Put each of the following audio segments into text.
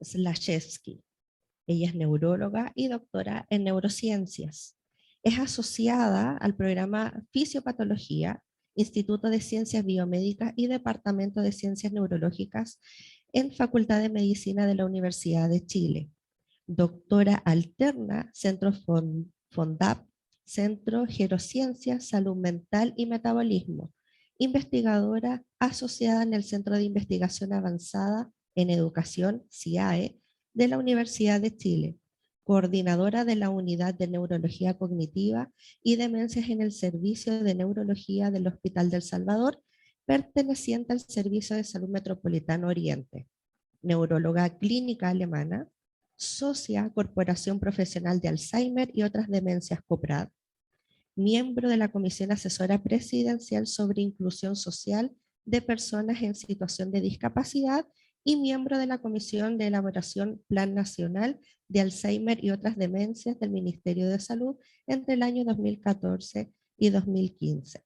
Zlachewski. Ella es neuróloga y doctora en neurociencias. Es asociada al programa Fisiopatología, Instituto de Ciencias Biomédicas y Departamento de Ciencias Neurológicas en Facultad de Medicina de la Universidad de Chile. Doctora alterna, Centro FONDAP, Centro Gerociencias, Salud Mental y Metabolismo. Investigadora asociada en el Centro de Investigación Avanzada en Educación, CIAE, de la Universidad de Chile. Coordinadora de la Unidad de Neurología Cognitiva y Demencias en el Servicio de Neurología del Hospital del Salvador, perteneciente al Servicio de Salud Metropolitano Oriente. Neuróloga clínica alemana, socia Corporación Profesional de Alzheimer y otras demencias COPRAD, miembro de la Comisión Asesora Presidencial sobre Inclusión Social de Personas en Situación de Discapacidad y miembro de la Comisión de Elaboración Plan Nacional de Alzheimer y otras demencias del Ministerio de Salud entre el año 2014 y 2015.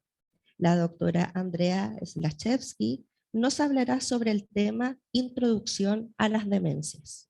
La doctora Andrea Zlachewski nos hablará sobre el tema Introducción a las demencias.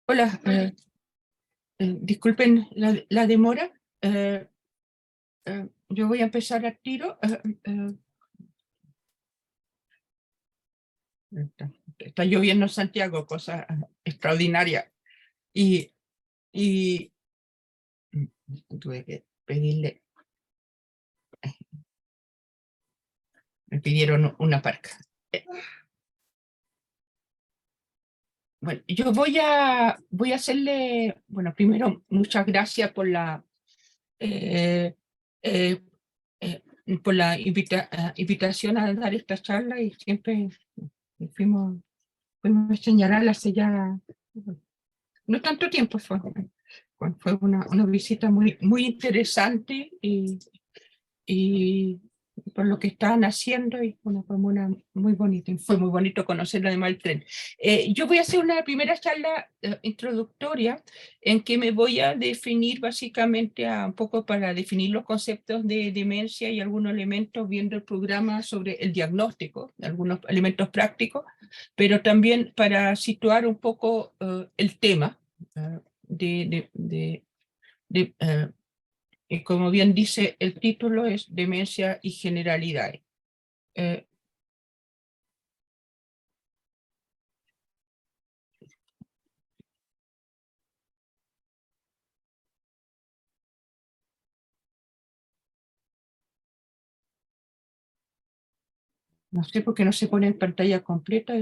Hola, disculpen la demora. Yo voy a empezar al tiro. Está lloviendo en Santiago, cosa extraordinaria. Y tuve que pedirle, me pidieron una parca. Bueno, yo voy a hacerle, bueno, primero muchas gracias por la invitación a dar esta charla, y siempre fuimos a señalar hace ya no tanto tiempo. Fue una visita muy interesante, y por lo que estaban haciendo, y bueno, fue muy bonito. Fue muy bonito conocer además el tren. Yo voy a hacer una primera charla introductoria en que me voy a definir básicamente un poco para definir los conceptos de demencia y algunos elementos, viendo el programa sobre el diagnóstico, algunos elementos prácticos, pero también para situar un poco el tema y como bien dice el título, es Demencia y Generalidades. No sé por qué no se pone en pantalla completa,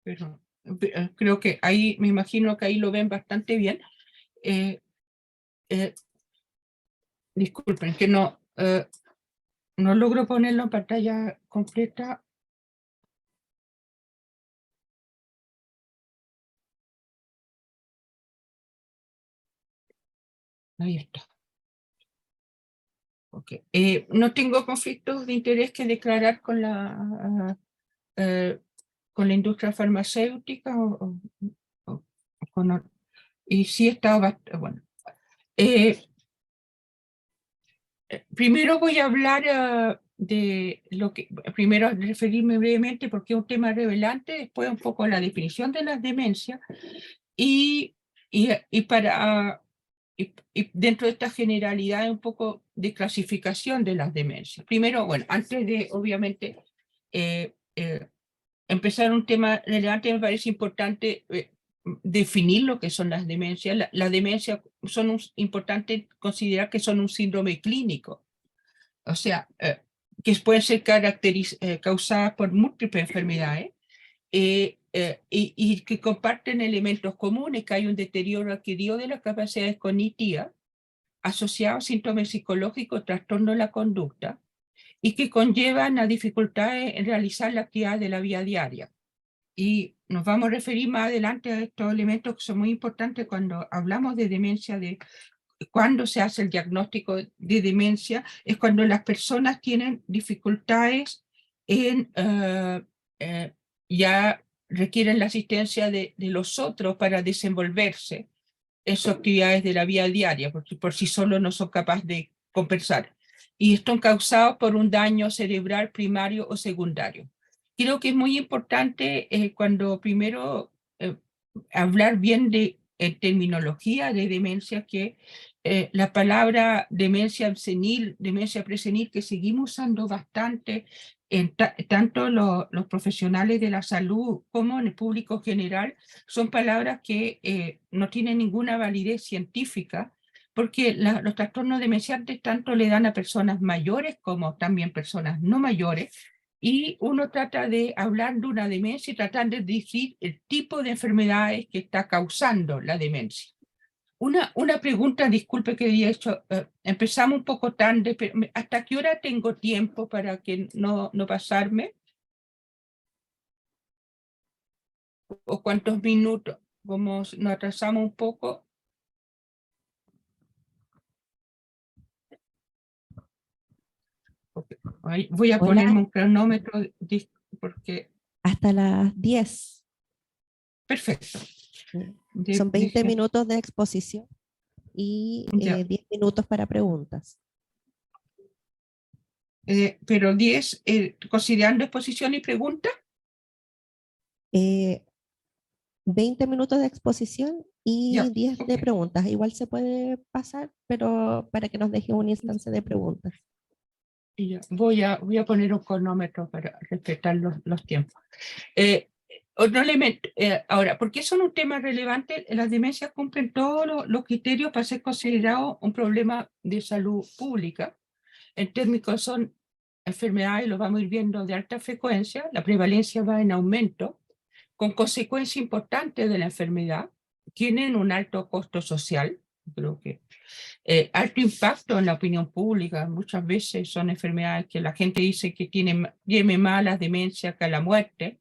pero creo que ahí, me imagino que ahí lo ven bastante bien. Disculpen, que no... no logro ponerlo en pantalla completa. Ahí está. Okay. No tengo conflictos de interés que declarar con la industria farmacéutica y sí he estado bastante, bueno. Primero voy a hablar de lo que, primero referirme brevemente porque es un tema relevante, después un poco la definición de las demencias y, y dentro de esta generalidad un poco de clasificación de las demencias. Primero, bueno, antes de obviamente empezar un tema relevante, me parece importante definir lo que son las demencias. Las demencias son importante considerar que son un síndrome clínico, o sea, que pueden ser causadas por múltiples enfermedades y que comparten elementos comunes, que hay un deterioro adquirido de las capacidades cognitivas asociado a síntomas psicológicos, trastorno de la conducta, y que conllevan a dificultades en realizar la actividad de la vida diaria. Y nos vamos a referir más adelante a estos elementos que son muy importantes cuando hablamos de demencia, de cuando se hace el diagnóstico de demencia, es cuando las personas tienen dificultades en, ya requieren la asistencia de los otros para desenvolverse en sus actividades de la vida diaria, porque por sí solos no son capaces de compensar. Y están causados por un daño cerebral primario o secundario. Creo que es muy importante cuando primero hablar bien de terminología de demencia, que la palabra demencia senil, demencia presenil, que seguimos usando bastante tanto los profesionales de la salud como en el público general, son palabras que no tienen ninguna validez científica, porque los trastornos demenciales tanto le dan a personas mayores como también personas no mayores, y uno trata de hablar de una demencia y tratar de decir el tipo de enfermedades que está causando la demencia. Una pregunta, disculpe que había hecho, empezamos un poco tarde, pero ¿hasta qué hora tengo tiempo para que no pasarme? ¿O cuántos minutos? Como nos atrasamos un poco. Okay. Voy a Hola, ponerme un cronómetro porque... hasta las 10. Perfecto. Son 20 Dije, minutos de exposición y ya. 10 minutos para preguntas. Pero 10, considerando exposición y pregunta. 20 minutos de exposición y Ya, 10 de ok. preguntas. Igual se puede pasar, pero para que nos deje una instancia de preguntas. Y ya, voy a poner un cronómetro para respetar los tiempos. Otro elemento, ahora, ¿por qué son un tema relevante? Las demencias cumplen todos los criterios para ser considerado un problema de salud pública. En términos son enfermedades, lo vamos a ir viendo, de alta frecuencia, la prevalencia va en aumento, con consecuencias importantes de la enfermedad, tienen un alto costo social, creo que alto impacto en la opinión pública. Muchas veces son enfermedades que la gente dice que tienen más las demencias que la muerte.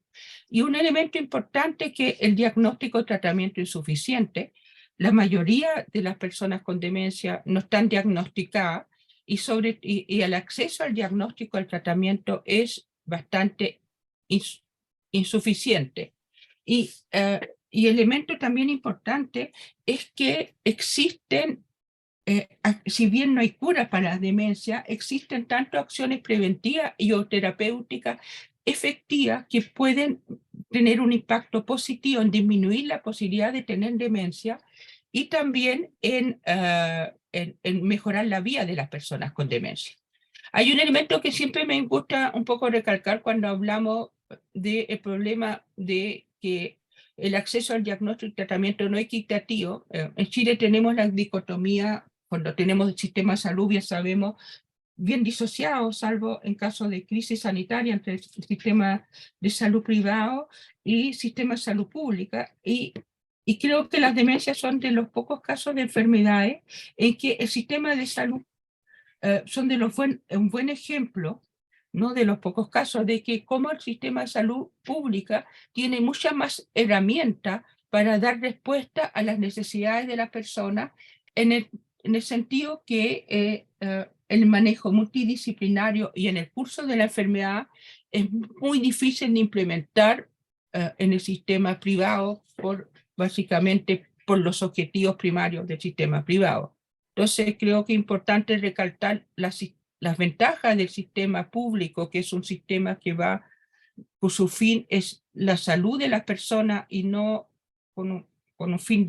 Y un elemento importante es que el diagnóstico y tratamiento insuficiente. La mayoría de las personas con demencia no están diagnosticadas y el acceso al diagnóstico, al tratamiento es bastante insuficiente. Y elemento también importante es que existen si bien no hay cura para la demencia, existen tanto acciones preventivas y o terapéuticas efectivas que pueden tener un impacto positivo en disminuir la posibilidad de tener demencia y también en mejorar la vida de las personas con demencia. Hay un elemento que siempre me gusta un poco recalcar cuando hablamos del problema de que el acceso al diagnóstico y tratamiento no equitativo. En Chile tenemos la dicotomía, cuando tenemos el sistema de salud, ya sabemos, bien disociado, salvo en caso de crisis sanitaria entre el sistema de salud privado y sistema de salud pública. Y creo que las demencias son de los pocos casos de enfermedades en que el sistema de salud son un buen ejemplo, ¿no?, de los pocos casos de que como el sistema de salud pública tiene muchas más herramientas para dar respuesta a las necesidades de las personas en el sentido que el manejo multidisciplinario y en el curso de la enfermedad es muy difícil de implementar en el sistema privado básicamente por los objetivos primarios del sistema privado. Entonces creo que es importante recalcar las ventajas del sistema público, que es un sistema que va, por su fin es la salud de las personas y no con un fin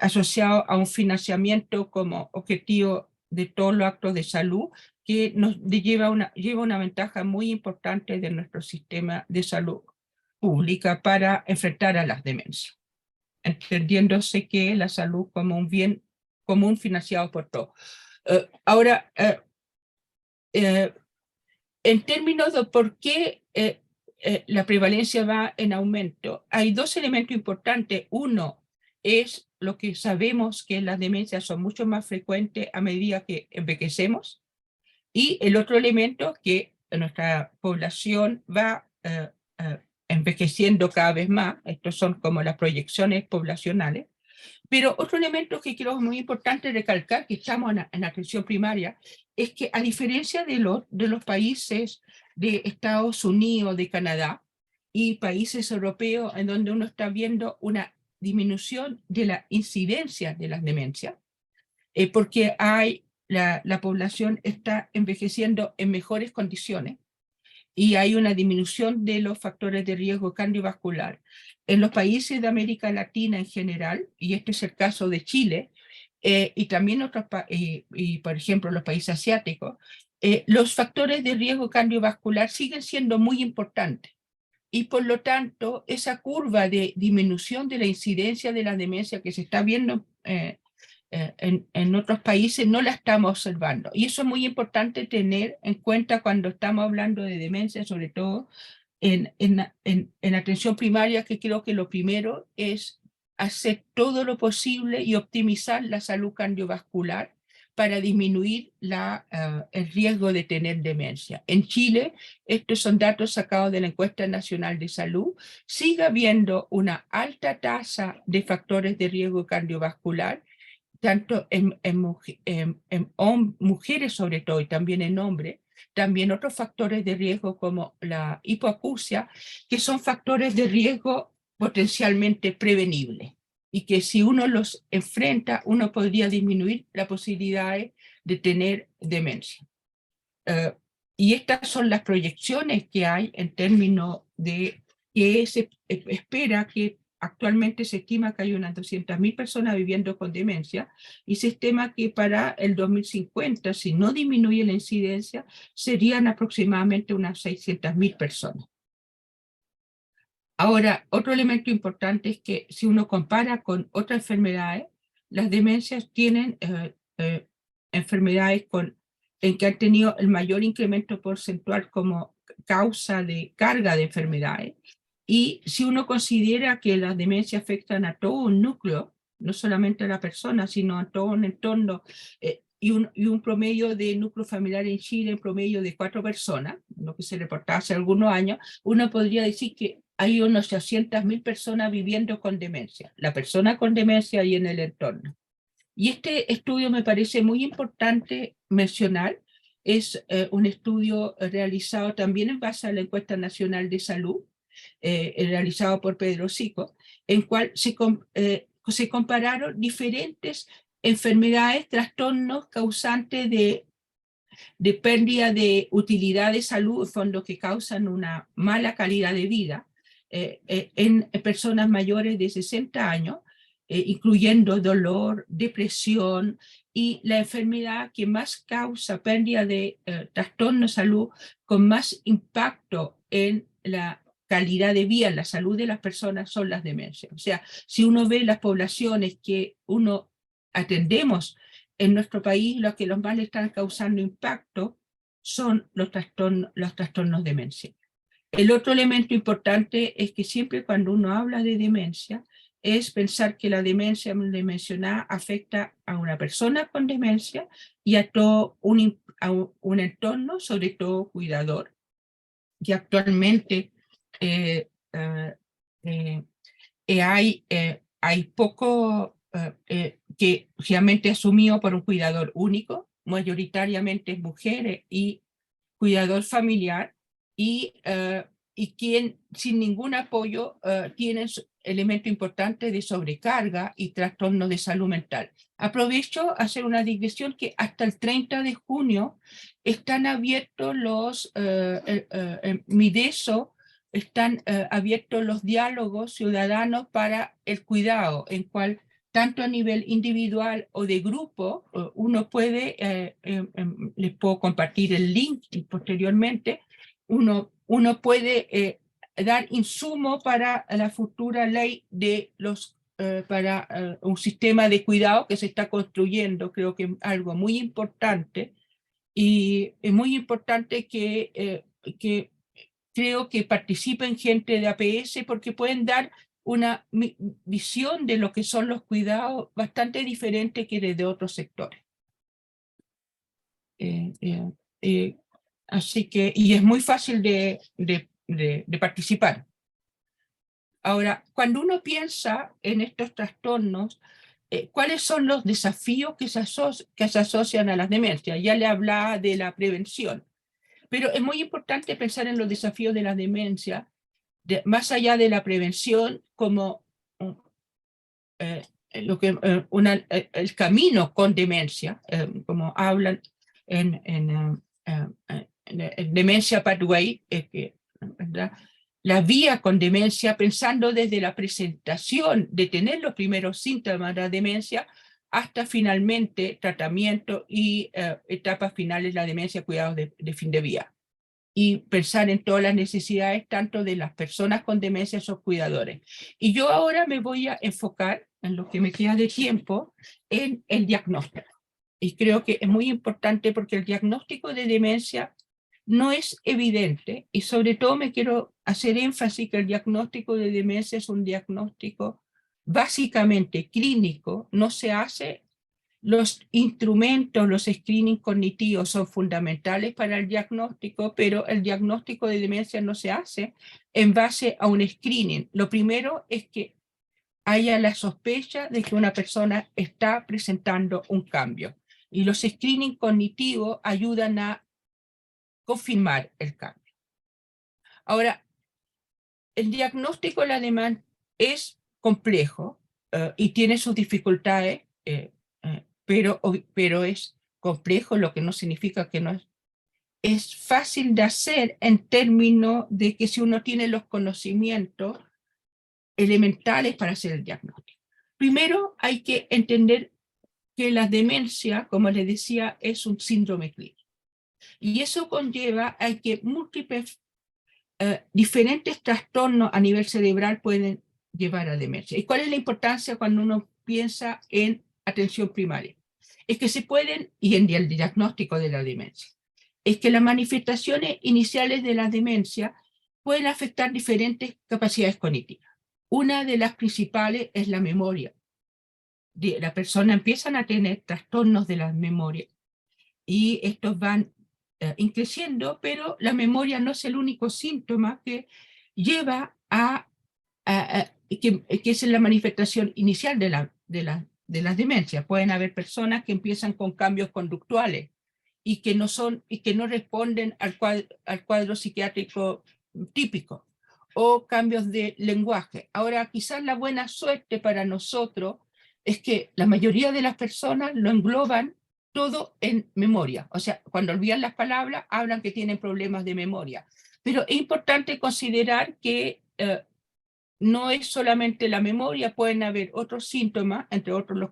asociado a un financiamiento como objetivo de todos los actos de salud, que lleva una ventaja muy importante de nuestro sistema de salud pública para enfrentar a las demencias, entendiéndose que la salud como un bien común financiado por todos. Ahora, en términos de por qué la prevalencia va en aumento, hay dos elementos importantes. Uno es lo que sabemos, que las demencias son mucho más frecuentes a medida que envejecemos, y el otro elemento que nuestra población va envejeciendo cada vez más. Estos son como las proyecciones poblacionales. Pero otro elemento que creo es muy importante recalcar, que estamos en atención primaria, es que a diferencia de los países de Estados Unidos, de Canadá y países europeos, en donde uno está viendo una disminución de la incidencia de las demencias, porque la población está envejeciendo en mejores condiciones y hay una disminución de los factores de riesgo cardiovascular. En los países de América Latina en general, y este es el caso de Chile, y también por ejemplo los países asiáticos, los factores de riesgo cardiovascular siguen siendo muy importantes. Y por lo tanto, esa curva de disminución de la incidencia de la demencia que se está viendo en otros países no la estamos observando. Y eso es muy importante tener en cuenta cuando estamos hablando de demencia, sobre todo en atención primaria, que creo que lo primero es hacer todo lo posible y optimizar la salud cardiovascular para disminuir el riesgo de tener demencia. En Chile, estos son datos sacados de la Encuesta Nacional de Salud, sigue habiendo una alta tasa de factores de riesgo cardiovascular, tanto en mujeres sobre todo y también en hombres. También otros factores de riesgo como la hipoacusia, que son factores de riesgo potencialmente prevenibles y que si uno los enfrenta, uno podría disminuir la posibilidad de tener demencia. Y estas son las proyecciones que hay en términos de que se espera que actualmente se estima que hay unas 200.000 personas viviendo con demencia y se estima que para el 2050, si no disminuye la incidencia, serían aproximadamente unas 600.000 personas. Ahora, otro elemento importante es que si uno compara con otras enfermedades, las demencias tienen enfermedades en que han tenido el mayor incremento porcentual como causa de carga de enfermedades. Y si uno considera que las demencias afectan a todo un núcleo, no solamente a la persona, sino a todo un entorno, y un promedio de núcleo familiar en Chile, en promedio de 4 personas, lo que se reportaba hace algunos años, uno podría decir que hay unos 800.000 personas viviendo con demencia, la persona con demencia y en el entorno. Y este estudio me parece muy importante mencionar. Es un estudio realizado también en base a la Encuesta Nacional de Salud, realizado por Pedro Sico, en cual se compararon diferentes enfermedades, trastornos causantes de pérdida de utilidad de salud, fondos que causan una mala calidad de vida en personas mayores de 60 años, incluyendo dolor, depresión y la enfermedad que más causa pérdida de trastorno de salud con más impacto en la calidad de vida, en la salud de las personas, son las demencias. O sea, si uno ve las poblaciones que uno atendemos en nuestro país, lo que los más le están causando impacto son los trastornos de demencia. El otro elemento importante es que siempre cuando uno habla de demencia, es pensar que la demencia mencionada afecta a una persona con demencia y a todo un entorno, sobre todo cuidador, que actualmente hay poco que realmente asumido por un cuidador único, mayoritariamente mujeres y cuidador familiar, y quien sin ningún apoyo tiene elemento importante de sobrecarga y trastornos de salud mental. Aprovecho a hacer una digresión que hasta el 30 de junio están abiertos Mideso, están abiertos los diálogos ciudadanos para el cuidado, en cual tanto a nivel individual o de grupo, uno puede, les puedo compartir el link posteriormente, uno puede dar insumo para la futura ley de para un sistema de cuidado que se está construyendo, creo que es algo muy importante, y es muy importante que creo que participen gente de APS porque pueden dar una visión de lo que son los cuidados bastante diferente que de otros sectores. Así que, y es muy fácil de participar. Ahora, cuando uno piensa en estos trastornos, ¿cuáles son los desafíos que se asocian a las demencias? Ya le hablaba de la prevención, pero es muy importante pensar en los desafíos de la demencia, más allá de la prevención, como el camino con demencia, como hablan en Dementia Pathway, ¿verdad? La vía con demencia, pensando desde la presentación de tener los primeros síntomas de la demencia hasta finalmente tratamiento y etapas finales de la demencia, cuidados de fin de vida. Y pensar en todas las necesidades tanto de las personas con demencia, sus cuidadores. Y yo ahora me voy a enfocar, en lo que me queda de tiempo, en el diagnóstico. Y creo que es muy importante porque el diagnóstico de demencia no es evidente, y sobre todo me quiero hacer énfasis que el diagnóstico de demencia es un diagnóstico básicamente clínico, no se hace. Los instrumentos, los screening cognitivos son fundamentales para el diagnóstico, pero el diagnóstico de demencia no se hace en base a un screening. Lo primero es que haya la sospecha de que una persona está presentando un cambio. Y los screening cognitivos ayudan a confirmar el cambio. Ahora, el diagnóstico de la demencia es complejo y tiene sus dificultades, pero es complejo, lo que no significa que no es fácil de hacer en términos de que si uno tiene los conocimientos elementales para hacer el diagnóstico. Primero hay que entender que la demencia, como les decía, es un síndrome clínico. Y eso conlleva a que múltiples, diferentes trastornos a nivel cerebral pueden llevar a demencia. ¿Y cuál es la importancia cuando uno piensa en atención primaria? Es que se pueden, y en el diagnóstico de la demencia, es que las manifestaciones iniciales de la demencia pueden afectar diferentes capacidades cognitivas. Una de las principales es la memoria. La persona empiezan a tener trastornos de la memoria y estos van increciendo, pero la memoria no es el único síntoma que lleva que es la manifestación inicial de las demencias. Pueden haber personas que empiezan con cambios conductuales y que no responden al cuadro psiquiátrico típico, o cambios de lenguaje. Ahora, quizás la buena suerte para nosotros es que la mayoría de las personas lo engloban todo en memoria. O sea, cuando olvidan las palabras, hablan que tienen problemas de memoria. Pero es importante considerar que no es solamente la memoria, pueden haber otros síntomas, entre otros los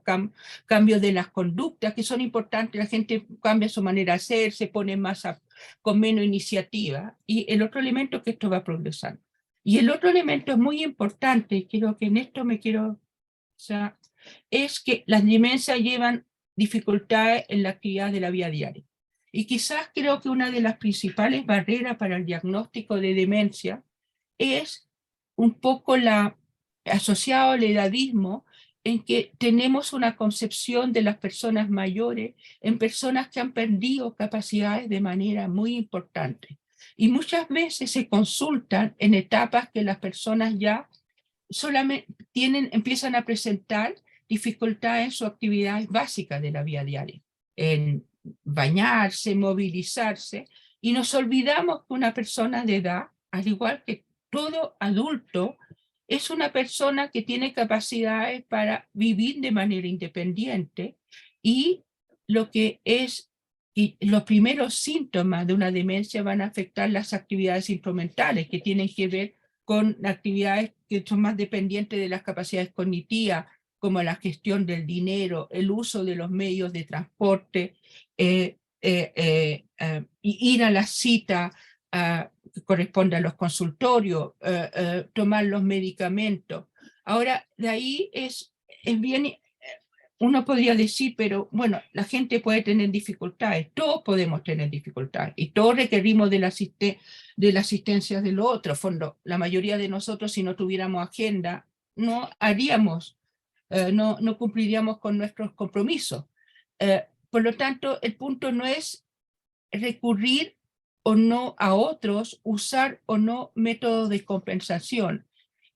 cambios de las conductas, que son importantes. La gente cambia su manera de ser, se pone con menos iniciativa. Y el otro elemento es que esto va progresando. Y el otro elemento es muy importante, creo que en esto es que las demencias llevan dificultades en la actividad de la vida diaria. Y quizás creo que una de las principales barreras para el diagnóstico de demencia es un poco la asociado al edadismo, en que tenemos una concepción de las personas mayores en personas que han perdido capacidades de manera muy importante. Y muchas veces se consultan en etapas que las personas ya solamente empiezan a presentar dificultades en sus actividades básicas de la vida diaria, en bañarse, movilizarse, y nos olvidamos que una persona de edad, al igual que todo adulto, es una persona que tiene capacidades para vivir de manera independiente, y lo que es y los primeros síntomas de una demencia van a afectar las actividades instrumentales que tienen que ver con actividades que son más dependientes de las capacidades cognitivas, como la gestión del dinero, el uso de los medios de transporte, ir a la cita que corresponde a los consultorios, tomar los medicamentos. Ahora, de ahí es bien, uno podría decir, pero bueno, la gente puede tener dificultades, todos podemos tener dificultades y todos requerimos de la asistencia del otro. Fondo, la mayoría de nosotros, si no tuviéramos agenda, no haríamos, no cumpliríamos con nuestros compromisos. Por lo tanto, el punto no es recurrir o no a otros, usar o no métodos de compensación.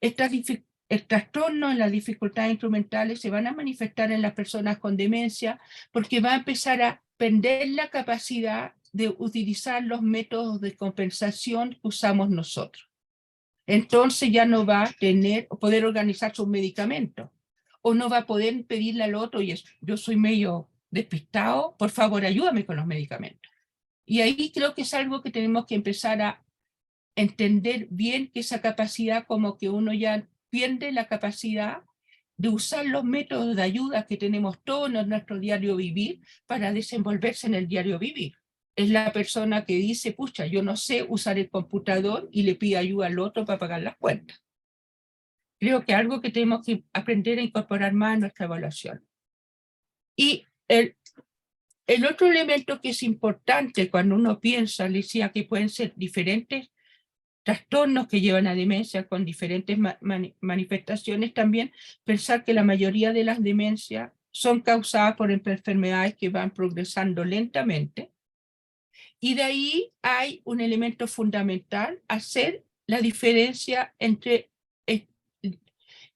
El trastorno en las dificultades instrumentales se van a manifestar en las personas con demencia porque va a empezar a perder la capacidad de utilizar los métodos de compensación que usamos nosotros. Entonces ya no va a poder organizar sus medicamentos, o no va a poder pedirle al otro, y yo soy medio despistado, por favor ayúdame con los medicamentos. Y ahí creo que es algo que tenemos que empezar a entender bien, que esa capacidad, como que uno ya pierde la capacidad de usar los métodos de ayuda que tenemos todos en nuestro diario vivir para desenvolverse en el diario vivir. Es la persona que dice, pucha, yo no sé usar el computador, y le pide ayuda al otro para pagar las cuentas. Creo que algo que tenemos que aprender a incorporar más en nuestra evaluación. Y el otro elemento que es importante cuando uno piensa, le decía que pueden ser diferentes trastornos que llevan a demencia con diferentes manifestaciones, también pensar que la mayoría de las demencias son causadas por enfermedades que van progresando lentamente. Y de ahí hay un elemento fundamental, hacer la diferencia entre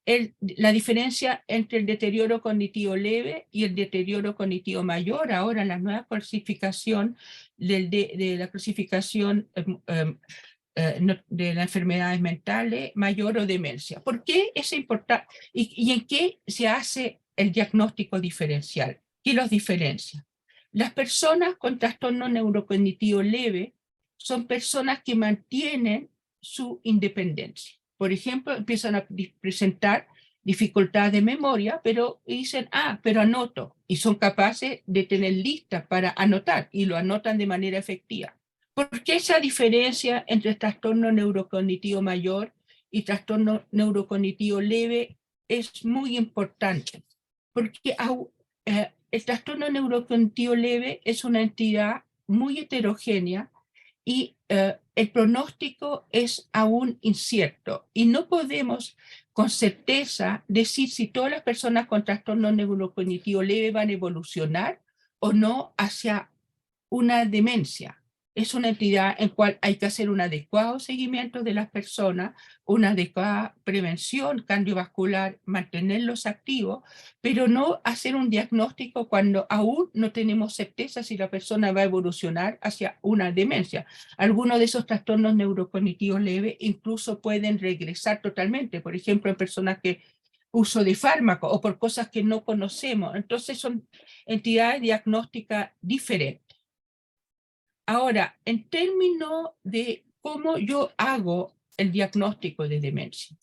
el deterioro cognitivo leve y el deterioro cognitivo mayor. Ahora la nueva clasificación de la clasificación de las enfermedades mentales, mayor o demencia. ¿Por qué es importante? ¿Y en qué se hace el diagnóstico diferencial? ¿Qué los diferencia? Las personas con trastorno neurocognitivo leve son personas que mantienen su independencia. Por ejemplo, empiezan a presentar dificultades de memoria, pero dicen, pero anoto, y son capaces de tener listas para anotar, y lo anotan de manera efectiva. ¿Por qué esa diferencia entre trastorno neurocognitivo mayor y trastorno neurocognitivo leve es muy importante? Porque el trastorno neurocognitivo leve es una entidad muy heterogénea, y el pronóstico es aún incierto, y no podemos con certeza decir si todas las personas con trastorno neurocognitivo leve van a evolucionar o no hacia una demencia. Es una entidad en la cual hay que hacer un adecuado seguimiento de las personas, una adecuada prevención cardiovascular, mantenerlos activos, pero no hacer un diagnóstico cuando aún no tenemos certeza si la persona va a evolucionar hacia una demencia. Algunos de esos trastornos neurocognitivos leves incluso pueden regresar totalmente, por ejemplo, en personas que uso de fármacos o por cosas que no conocemos. Entonces son entidades diagnósticas diferentes. Ahora, en términos de cómo yo hago el diagnóstico de demencia.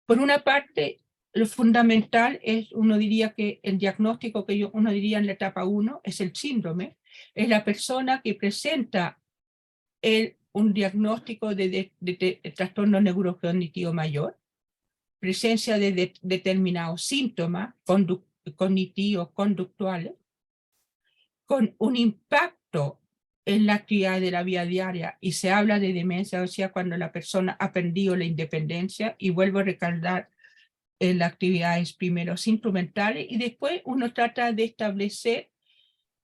Por una parte, lo fundamental es, uno diría que el diagnóstico que uno diría en la etapa 1 es el síndrome. Es la persona que presenta un diagnóstico de trastorno neurocognitivo mayor, presencia de determinados síntomas cognitivos, conductuales, con un impacto en la actividad de la vida diaria, y se habla de demencia, o sea, cuando la persona ha perdido la independencia, y vuelvo a recalcar las actividades primero instrumentales y después uno trata de establecer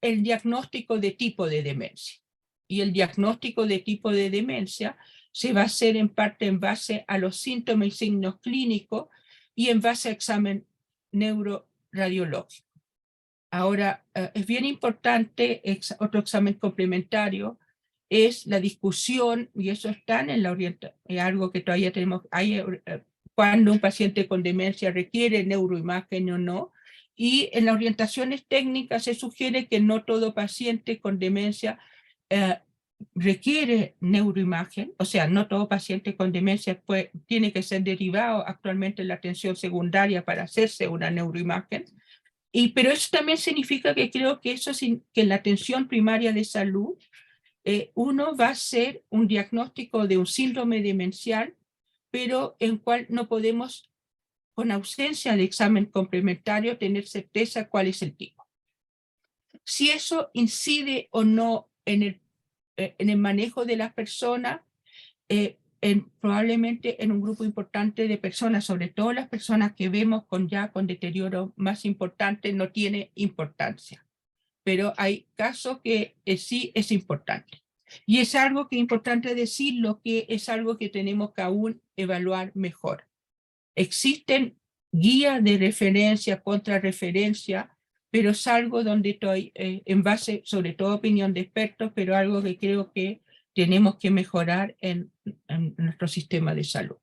el diagnóstico de tipo de demencia. Y el diagnóstico de tipo de demencia se va a hacer en parte en base a los síntomas y signos clínicos y en base a examen neuroradiológico. Ahora, es bien importante, otro examen complementario, es la discusión, y eso está en la orientación, algo que todavía tenemos, cuando un paciente con demencia requiere neuroimagen o no, y en las orientaciones técnicas se sugiere que no todo paciente con demencia requiere neuroimagen, o sea, no todo paciente con demencia tiene que ser derivado actualmente en la atención secundaria para hacerse una neuroimagen, pero eso también significa que creo que que en la atención primaria de salud uno va a hacer un diagnóstico de un síndrome demencial, pero en cual no podemos, con ausencia de examen complementario, tener certeza cuál es el tipo. Si eso incide o no en el manejo de las personas, probablemente en un grupo importante de personas, sobre todo las personas que vemos con deterioro más importante, no tiene importancia. Pero hay casos que sí es importante. Y es algo que es importante decirlo, que es algo que tenemos que aún evaluar mejor. Existen guías de referencia, contrarreferencia, pero es algo donde estoy en base, sobre todo opinión de expertos, pero algo que creo que tenemos que mejorar en nuestro sistema de salud.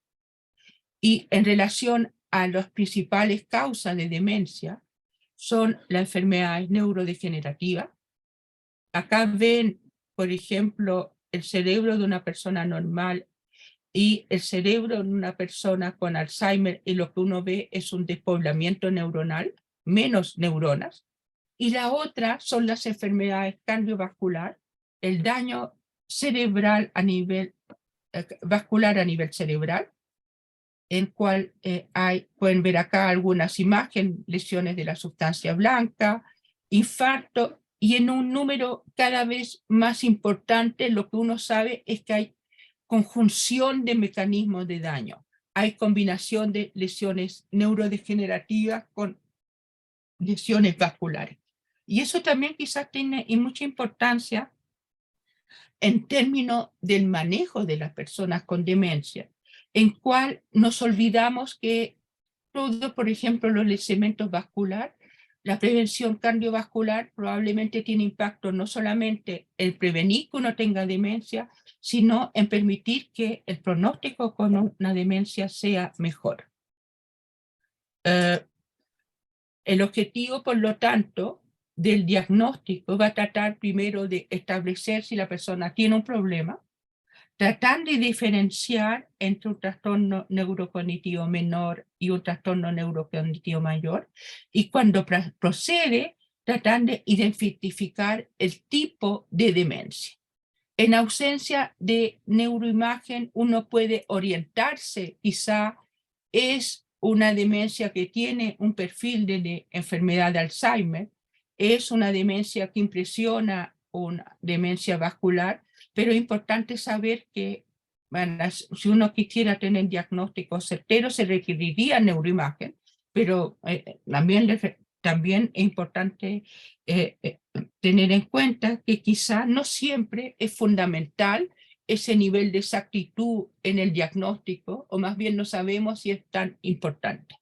Y en relación a las principales causas de demencia, son las enfermedades neurodegenerativas. Acá ven, por ejemplo, el cerebro de una persona normal y el cerebro de una persona con Alzheimer, y lo que uno ve es un despoblamiento neuronal, menos neuronas. Y la otra son las enfermedades cardiovasculares, el daño cerebral a nivel vascular a nivel cerebral, en cual pueden ver acá algunas imágenes, lesiones de la sustancia blanca, infarto, y en un número cada vez más importante lo que uno sabe es que hay conjunción de mecanismos de daño. Hay combinación de lesiones neurodegenerativas con lesiones vasculares. Y eso también quizás tiene mucha importancia en términos del manejo de las personas con demencia, en cual nos olvidamos que todo, por ejemplo, los elementos vasculares, la prevención cardiovascular probablemente tiene impacto no solamente en prevenir que uno tenga demencia, sino en permitir que el pronóstico con una demencia sea mejor. El objetivo, por lo tanto, del diagnóstico va a tratar primero de establecer si la persona tiene un problema, tratar de diferenciar entre un trastorno neurocognitivo menor y un trastorno neurocognitivo mayor, y cuando procede, tratar de identificar el tipo de demencia. En ausencia de neuroimagen, uno puede orientarse, quizá es una demencia que tiene un perfil de enfermedad de Alzheimer, es una demencia que impresiona una demencia vascular, pero es importante saber que si uno quisiera tener diagnóstico certero, se requeriría neuroimagen, pero también es importante tener en cuenta que quizá no siempre es fundamental ese nivel de exactitud en el diagnóstico, o más bien no sabemos si es tan importante.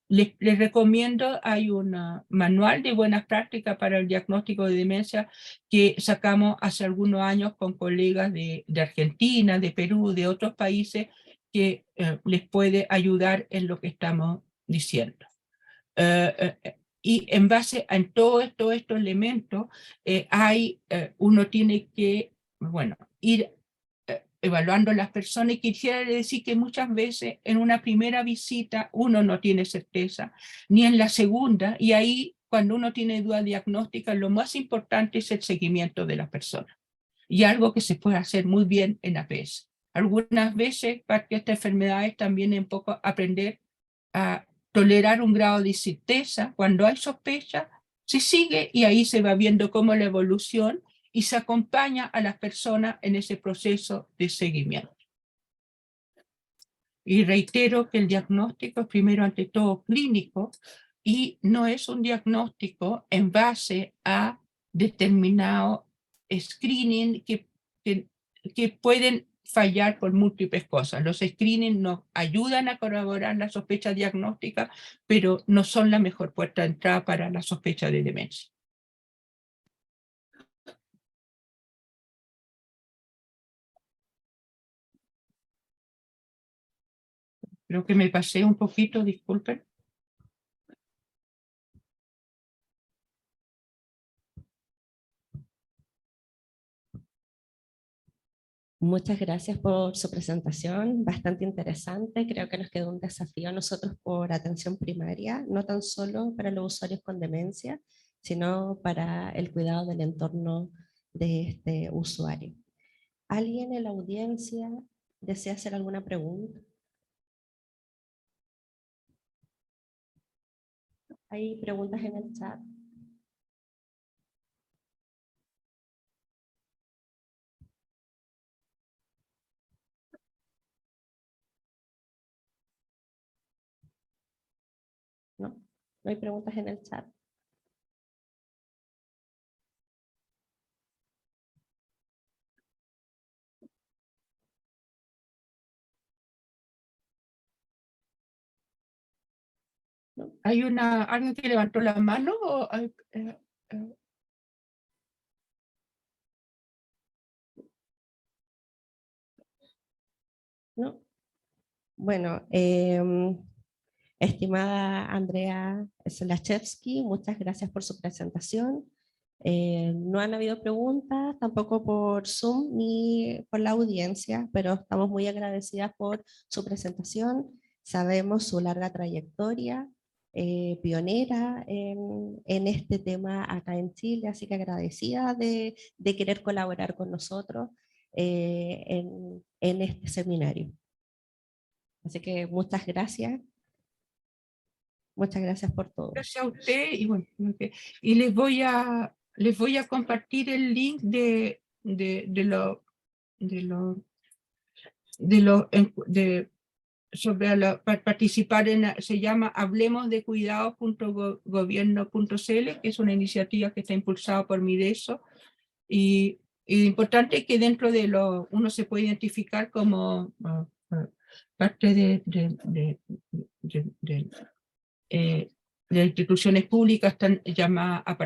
Les recomiendo, hay un manual de buenas prácticas para el diagnóstico de demencia que sacamos hace algunos años con colegas de Argentina, de Perú, de otros países, que les puede ayudar en lo que estamos diciendo. Y en base a todos estos elementos, uno tiene que, ir evaluando a las personas, y quisiera decir que muchas veces en una primera visita uno no tiene certeza, ni en la segunda, y ahí cuando uno tiene duda diagnóstica, lo más importante es el seguimiento de la persona, y algo que se puede hacer muy bien en APS. Algunas veces, parte de estas enfermedades también es un poco aprender a tolerar un grado de certeza. Cuando hay sospecha, se sigue y ahí se va viendo cómo la evolución, y se acompaña a las personas en ese proceso de seguimiento. Y reitero que el diagnóstico es primero ante todo clínico y no es un diagnóstico en base a determinado screening que pueden fallar por múltiples cosas. Los screenings nos ayudan a corroborar la sospecha diagnóstica, pero no son la mejor puerta de entrada para la sospecha de demencia. Creo que me pasé un poquito, disculpen. Muchas gracias por su presentación, bastante interesante. Creo que nos quedó un desafío a nosotros por atención primaria, no tan solo para los usuarios con demencia, sino para el cuidado del entorno de este usuario. ¿Alguien en la audiencia desea hacer alguna pregunta? ¿Hay preguntas en el chat? No, no hay preguntas en el chat. No. ¿Hay alguien que levantó la mano? ¿O ¿No? Bueno, estimada Andrea Solachevsky, muchas gracias por su presentación. No han habido preguntas, tampoco por Zoom ni por la audiencia, pero estamos muy agradecidas por su presentación. Sabemos su larga trayectoria, pionera en este tema acá en Chile, así que agradecida de querer colaborar con nosotros en este seminario. Así que muchas gracias. Muchas gracias por todo. Gracias a usted y bueno, y les voy a compartir el link para participar se llama hablemosdecuidados.gobierno.cl, que es una iniciativa que está impulsada por Mideso, y importante que dentro de uno se puede identificar como parte de instituciones públicas están llamadas a